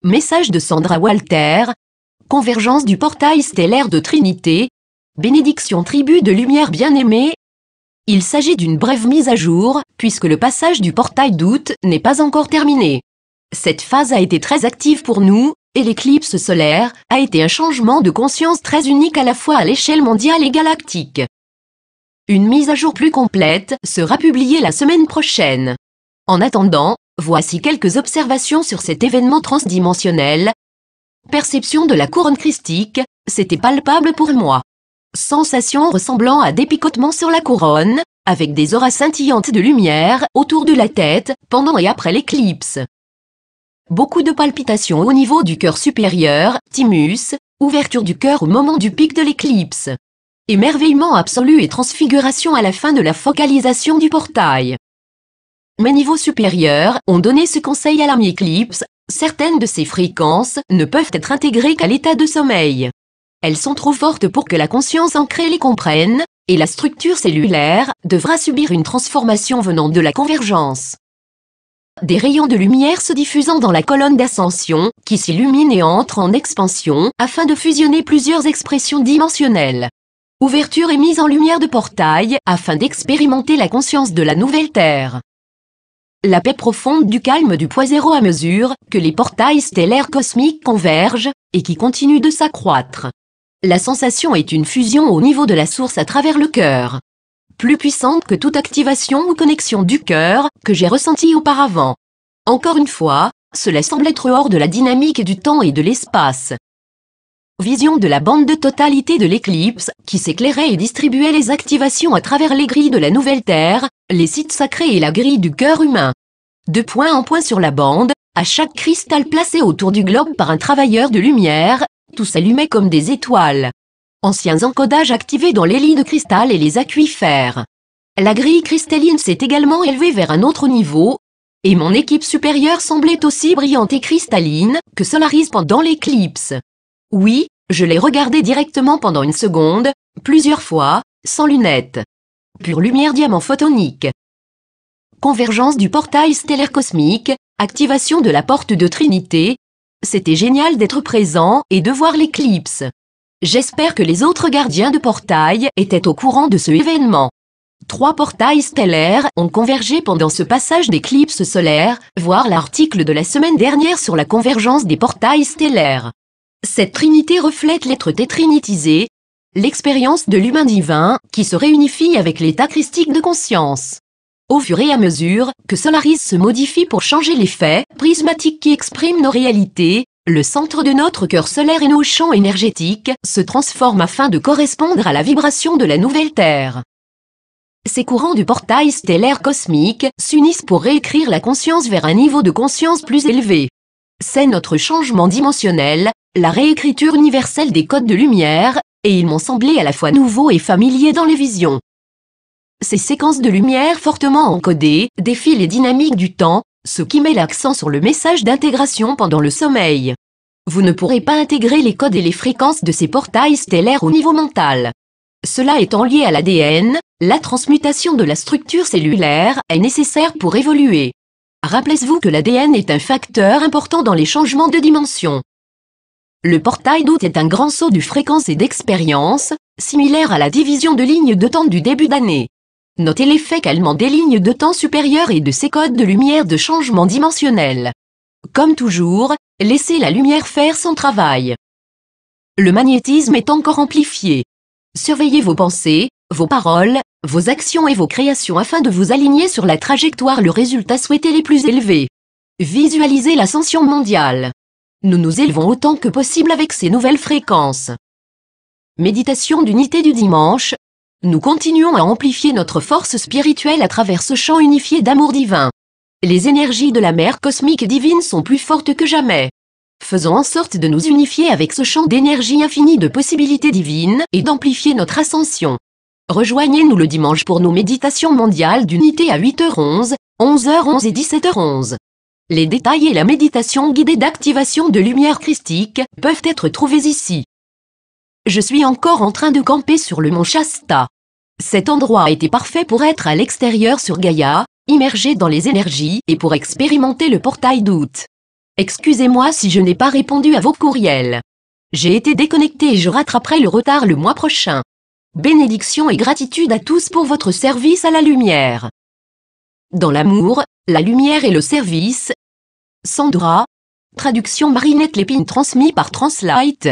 Message de Sandra Walter. Convergence du portail stellaire de Trinité. Bénédiction tribu de lumière bien-aimée. Il s'agit d'une brève mise à jour, puisque le passage du portail d'août n'est pas encore terminé. Cette phase a été très active pour nous, et l'éclipse solaire a été un changement de conscience très unique à la fois à l'échelle mondiale et galactique. Une mise à jour plus complète sera publiée la semaine prochaine. En attendant, voici quelques observations sur cet événement transdimensionnel. Perception de la couronne christique, c'était palpable pour moi. Sensation ressemblant à des picotements sur la couronne, avec des auras scintillantes de lumière autour de la tête, pendant et après l'éclipse. Beaucoup de palpitations au niveau du cœur supérieur, thymus, ouverture du cœur au moment du pic de l'éclipse. Émerveillement absolu et transfiguration à la fin de la focalisation du portail. Mes niveaux supérieurs ont donné ce conseil à la mi-éclipse, certaines de ces fréquences ne peuvent être intégrées qu'à l'état de sommeil. Elles sont trop fortes pour que la conscience ancrée les comprenne, et la structure cellulaire devra subir une transformation venant de la convergence. Des rayons de lumière se diffusant dans la colonne d'ascension, qui s'illumine et entre en expansion, afin de fusionner plusieurs expressions dimensionnelles. Ouverture et mise en lumière de portail, afin d'expérimenter la conscience de la nouvelle Terre. La paix profonde du calme du point zéro à mesure que les portails stellaires cosmiques convergent, et qui continuent de s'accroître. La sensation est une fusion au niveau de la source à travers le cœur. Plus puissante que toute activation ou connexion du cœur que j'ai ressentie auparavant. Encore une fois, cela semble être hors de la dynamique du temps et de l'espace. Vision de la bande de totalité de l'éclipse, qui s'éclairait et distribuait les activations à travers les grilles de la nouvelle Terre, les sites sacrés et la grille du cœur humain. De point en point sur la bande, à chaque cristal placé autour du globe par un travailleur de lumière, tout s'allumait comme des étoiles. Anciens encodages activés dans les lits de cristal et les aquifères. La grille cristalline s'est également élevée vers un autre niveau, et mon équipe supérieure semblait aussi brillante et cristalline que Solaris pendant l'éclipse. Oui, je l'ai regardé directement pendant une seconde, plusieurs fois, sans lunettes. Pure lumière diamant photonique. Convergence du portail stellaire cosmique, activation de la porte de Trinité. C'était génial d'être présent et de voir l'éclipse. J'espère que les autres gardiens de portail étaient au courant de ce événement. 3 portails stellaires ont convergé pendant ce passage d'éclipse solaire, voir l'article de la semaine dernière sur la convergence des portails stellaires. Cette trinité reflète l'être tétrinitisé, l'expérience de l'humain divin qui se réunifie avec l'état christique de conscience. Au fur et à mesure que Solaris se modifie pour changer les faits prismatiques qui expriment nos réalités, le centre de notre cœur solaire et nos champs énergétiques se transforment afin de correspondre à la vibration de la nouvelle Terre. Ces courants du portail stellaire cosmique s'unissent pour réécrire la conscience vers un niveau de conscience plus élevé. C'est notre changement dimensionnel, la réécriture universelle des codes de lumière, et ils m'ont semblé à la fois nouveaux et familiers dans les visions. Ces séquences de lumière fortement encodées défient les dynamiques du temps, ce qui met l'accent sur le message d'intégration pendant le sommeil. Vous ne pourrez pas intégrer les codes et les fréquences de ces portails stellaires au niveau mental. Cela étant lié à l'ADN, la transmutation de la structure cellulaire est nécessaire pour évoluer. Rappelez-vous que l'ADN est un facteur important dans les changements de dimension. Le portail d'août est un grand saut de fréquence et d'expérience, similaire à la division de lignes de temps du début d'année. Notez l'effet calmant des lignes de temps supérieures et de ces codes de lumière de changement dimensionnel. Comme toujours, laissez la lumière faire son travail. Le magnétisme est encore amplifié. Surveillez vos pensées, vos paroles, vos actions et vos créations afin de vous aligner sur la trajectoire le résultat souhaité les plus élevés. Visualisez l'ascension mondiale. Nous nous élevons autant que possible avec ces nouvelles fréquences. Méditation d'unité du dimanche. Nous continuons à amplifier notre force spirituelle à travers ce champ unifié d'amour divin. Les énergies de la mère cosmique divine sont plus fortes que jamais. Faisons en sorte de nous unifier avec ce champ d'énergie infinie de possibilités divines et d'amplifier notre ascension. Rejoignez-nous le dimanche pour nos méditations mondiales d'unité à 8h11, 11h11 et 17h11. Les détails et la méditation guidée d'activation de lumière christique peuvent être trouvés ici. Je suis encore en train de camper sur le mont Shasta. Cet endroit a été parfait pour être à l'extérieur sur Gaïa, immergé dans les énergies et pour expérimenter le portail d'août. Excusez-moi si je n'ai pas répondu à vos courriels. J'ai été déconnecté et je rattraperai le retard le mois prochain. Bénédictions et gratitude à tous pour votre service à la lumière. Dans l'amour, la lumière et le service. Sandra. Traduction Marinette Lépine transmis par Translite.